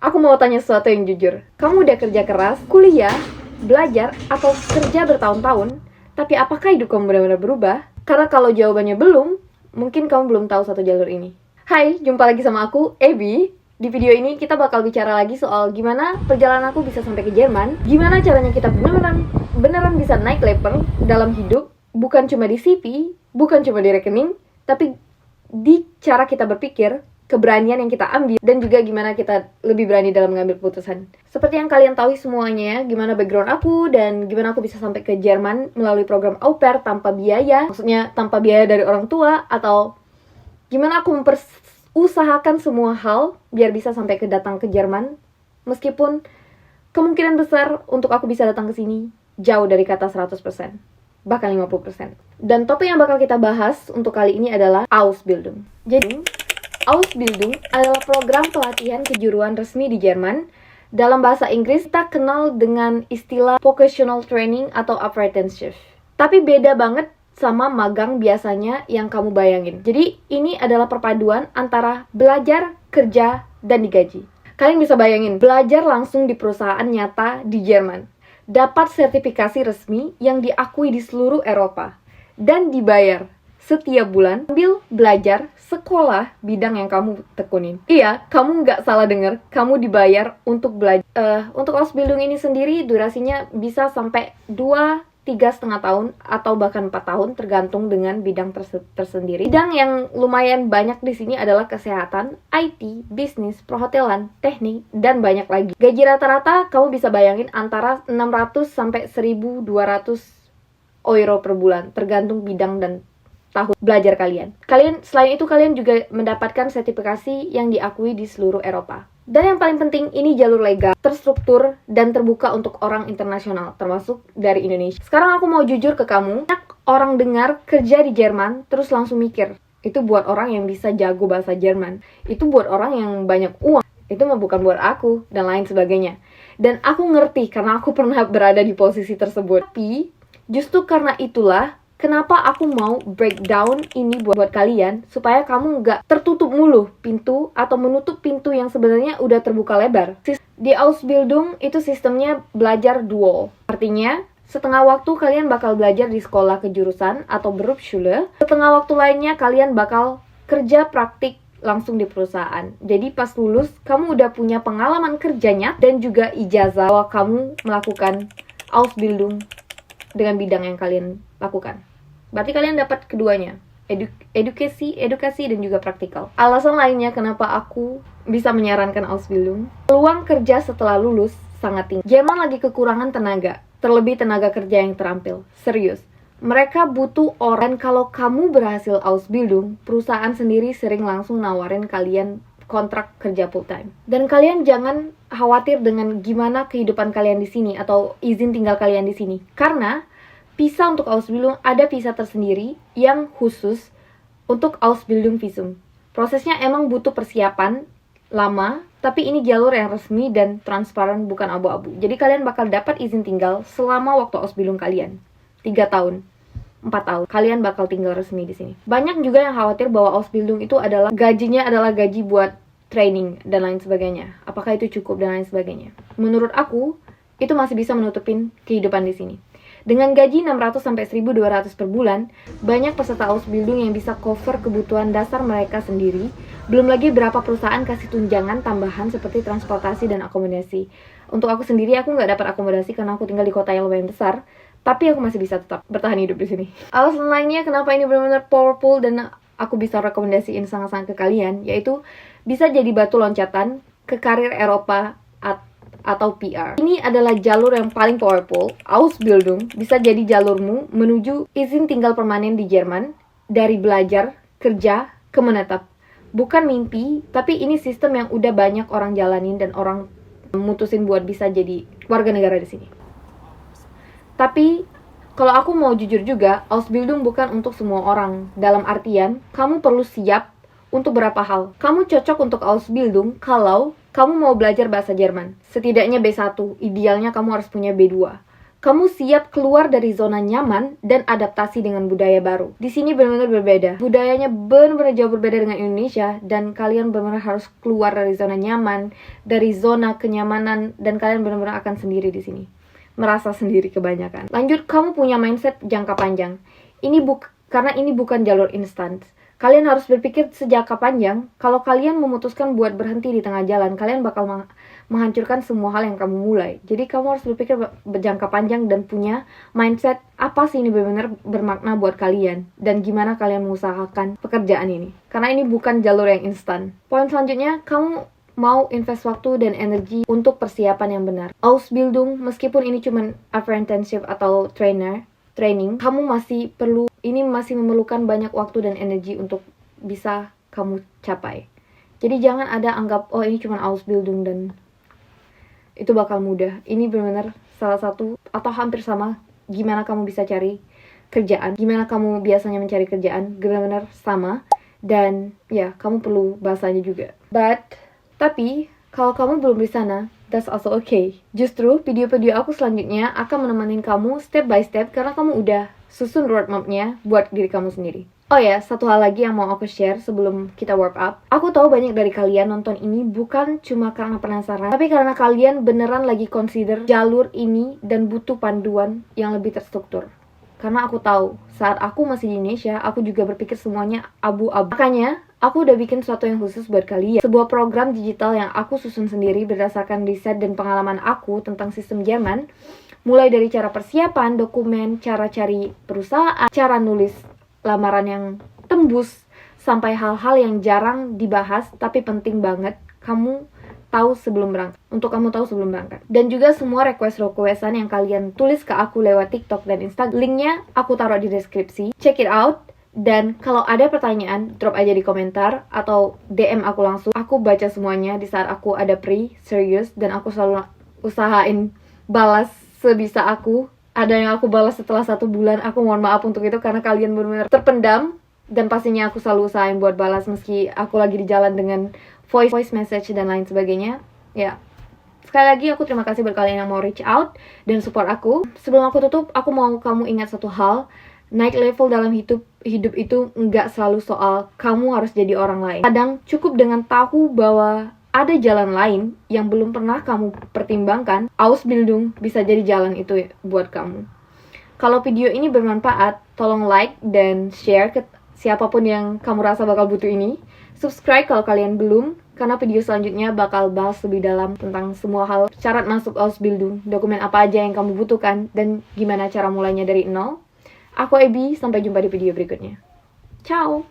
Aku mau tanya sesuatu yang jujur. Kamu udah kerja keras, kuliah, belajar, atau kerja bertahun-tahun, tapi apakah hidup kamu benar-benar berubah? Karena kalau jawabannya belum, mungkin kamu belum tahu satu jalur ini. Hai, jumpa lagi sama aku, Abby. Di video ini kita bakal bicara lagi soal gimana perjalanan aku bisa sampai ke Jerman, gimana caranya kita beneran bisa naik level dalam hidup, bukan cuma di CV, bukan cuma di rekening, tapi di cara kita berpikir, keberanian yang kita ambil, dan juga gimana kita lebih berani dalam mengambil keputusan. Seperti yang kalian tahu semuanya, gimana background aku, dan gimana aku bisa sampai ke Jerman melalui program au pair tanpa biaya. Maksudnya tanpa biaya dari orang tua, atau gimana aku usahakan semua hal biar bisa sampai datang ke Jerman, meskipun kemungkinan besar untuk aku bisa datang ke sini jauh dari kata 100%, bahkan 50%. Dan topik yang bakal kita bahas untuk kali ini adalah Ausbildung. Jadi, Ausbildung adalah program pelatihan kejuruan resmi di Jerman. Dalam bahasa Inggris, kita kenal dengan istilah vocational training atau apprenticeship. Tapi beda banget sama magang biasanya yang kamu bayangin. Jadi, ini adalah perpaduan antara belajar, kerja, dan digaji. Kalian bisa bayangin, belajar langsung di perusahaan nyata di Jerman. Dapat sertifikasi resmi yang diakui di seluruh Eropa. Dan dibayar setiap bulan sambil belajar sekolah bidang yang kamu tekunin. Iya, kamu nggak salah dengar, kamu dibayar untuk belajar. Untuk Ausbildung ini sendiri durasinya bisa sampai 3,5 tahun atau bahkan 4 tahun tergantung dengan bidang tersendiri. Bidang yang lumayan banyak di sini adalah kesehatan, IT, bisnis, perhotelan, teknik, dan banyak lagi. Gaji rata-rata kamu bisa bayangin antara 600 sampai 1.200 euro per bulan, tergantung bidang dan tahun belajar kalian. Selain itu kalian juga mendapatkan sertifikasi yang diakui di seluruh Eropa. Dan yang paling penting, ini jalur legal, terstruktur, dan terbuka untuk orang internasional, termasuk dari Indonesia. Sekarang aku mau jujur ke kamu, banyak orang dengar kerja di Jerman, terus langsung mikir, itu buat orang yang bisa jago bahasa Jerman, itu buat orang yang banyak uang, itu mah bukan buat aku, dan lain sebagainya. Dan aku ngerti, karena aku pernah berada di posisi tersebut. Tapi, justru karena itulah, kenapa aku mau breakdown ini buat kalian, supaya kamu nggak tertutup mulu pintu atau menutup pintu yang sebenarnya udah terbuka lebar. Di Ausbildung itu sistemnya belajar dual. Artinya, setengah waktu kalian bakal belajar di sekolah kejurusan atau Berufsschule, setengah waktu lainnya kalian bakal kerja praktik langsung di perusahaan. Jadi pas lulus, kamu udah punya pengalaman kerjanya dan juga ijazah bahwa kamu melakukan Ausbildung dengan bidang yang kalian lakukan. Berarti kalian dapat keduanya, edukasi dan juga praktikal. Alasan lainnya kenapa aku bisa menyarankan Ausbildung, peluang kerja setelah lulus sangat tinggi. Jerman lagi kekurangan tenaga, terlebih tenaga kerja yang terampil. Serius, mereka butuh orang. Kalau kamu berhasil Ausbildung, perusahaan sendiri sering langsung nawarin kalian kontrak kerja full time. Dan kalian jangan khawatir dengan gimana kehidupan kalian di sini atau izin tinggal kalian di sini, karena visa untuk Ausbildung ada visa tersendiri yang khusus untuk Ausbildung visum. Prosesnya emang butuh persiapan lama, tapi ini jalur yang resmi dan transparan, bukan abu-abu. Jadi kalian bakal dapat izin tinggal selama waktu Ausbildung kalian. 3 tahun, 4 tahun. Kalian bakal tinggal resmi di sini. Banyak juga yang khawatir bahwa Ausbildung itu adalah gajinya adalah gaji buat training dan lain sebagainya. Apakah itu cukup dan lain sebagainya? Menurut aku, itu masih bisa menutupin kehidupan di sini. Dengan gaji 600 sampai 1.200 per bulan, banyak peserta Ausbildung yang bisa cover kebutuhan dasar mereka sendiri. Belum lagi berapa perusahaan kasih tunjangan tambahan seperti transportasi dan akomodasi. Untuk aku sendiri, aku nggak dapat akomodasi karena aku tinggal di kota yang lumayan besar, tapi aku masih bisa tetap bertahan hidup di sini. Alasan lainnya kenapa ini benar-benar powerful dan aku bisa rekomendasiin sangat-sangat ke kalian, yaitu bisa jadi batu loncatan ke karir Eropa atau PR. Ini adalah jalur yang paling powerful. Ausbildung bisa jadi jalurmu menuju izin tinggal permanen di Jerman, dari belajar, kerja, ke menetap. Bukan mimpi, tapi ini sistem yang udah banyak orang jalanin dan orang mutusin buat bisa jadi warga negara di sini. Tapi kalau aku mau jujur juga, Ausbildung bukan untuk semua orang. Dalam artian, kamu perlu siap untuk beberapa hal. Kamu cocok untuk Ausbildung kalau kamu mau belajar bahasa Jerman, setidaknya B1, idealnya kamu harus punya B2. Kamu siap keluar dari zona nyaman dan adaptasi dengan budaya baru. Di sini benar-benar berbeda. Budayanya benar-benar jauh berbeda dengan Indonesia, dan kalian benar-benar harus keluar dari zona nyaman, dari zona kenyamanan, dan kalian benar-benar akan sendiri di sini. Merasa sendiri kebanyakan. Lanjut, kamu punya mindset jangka panjang. Karena ini bukan jalur instan. Kalian harus berpikir sejangka panjang. Kalau kalian memutuskan buat berhenti di tengah jalan, kalian bakal menghancurkan semua hal yang kamu mulai. Jadi kamu harus berpikir berjangka panjang dan punya mindset apa sih ini benar-benar bermakna buat kalian, dan gimana kalian mengusahakan pekerjaan ini. Karena ini bukan jalur yang instan. Poin selanjutnya, kamu mau invest waktu dan energi untuk persiapan yang benar. Ausbildung, meskipun ini cuma apprenticeship atau training, kamu masih memerlukan banyak waktu dan energi untuk bisa kamu capai. Jadi jangan ada anggap, oh ini cuma Ausbildung dan itu bakal mudah. Ini benar-benar salah satu atau hampir sama gimana kamu bisa cari kerjaan, gimana kamu biasanya mencari kerjaan, benar-benar sama. Dan ya, kamu perlu bahasanya juga. Tapi kalau kamu belum di sana, that's also okay. Justru video-video aku selanjutnya akan menemani kamu step by step, karena kamu udah susun roadmap-nya buat diri kamu sendiri. Oh ya, satu hal lagi yang mau aku share sebelum kita wrap up. Aku tahu banyak dari kalian nonton ini bukan cuma karena penasaran, tapi karena kalian beneran lagi consider jalur ini dan butuh panduan yang lebih terstruktur. Karena aku tahu, saat aku masih di Indonesia, aku juga berpikir semuanya abu-abu. Makanya, aku udah bikin sesuatu yang khusus buat kalian. Sebuah program digital yang aku susun sendiri berdasarkan riset dan pengalaman aku tentang sistem Jerman. Mulai dari cara persiapan dokumen, cara cari perusahaan, cara nulis lamaran yang tembus, sampai hal-hal yang jarang dibahas tapi penting banget kamu tahu sebelum berangkat. Dan juga semua request-requestan yang kalian tulis ke aku lewat TikTok dan Instagram, linknya aku taruh di deskripsi. Check it out. Dan kalau ada pertanyaan, drop aja di komentar atau DM aku langsung. Aku baca semuanya di saat aku ada serius, dan aku selalu usahain balas sebisa aku. Ada yang aku balas setelah 1 bulan, aku mohon maaf untuk itu karena kalian benar-benar terpendam. Dan pastinya aku selalu usahain buat balas meski aku lagi di jalan dengan voice message dan lain sebagainya. Ya, sekali lagi aku terima kasih buat kalian yang mau reach out dan support aku. Sebelum aku tutup, aku mau kamu ingat satu hal. Naik level dalam hidup itu nggak selalu soal kamu harus jadi orang lain. Kadang cukup dengan tahu bahwa ada jalan lain yang belum pernah kamu pertimbangkan. Ausbildung bisa jadi jalan itu buat kamu. Kalau video ini bermanfaat, tolong like dan share ke siapapun yang kamu rasa bakal butuh ini. Subscribe kalau kalian belum, karena video selanjutnya bakal bahas lebih dalam tentang semua hal syarat masuk Ausbildung, dokumen apa aja yang kamu butuhkan, dan gimana cara mulainya dari nol. Aku Ebi, sampai jumpa di video berikutnya. Ciao!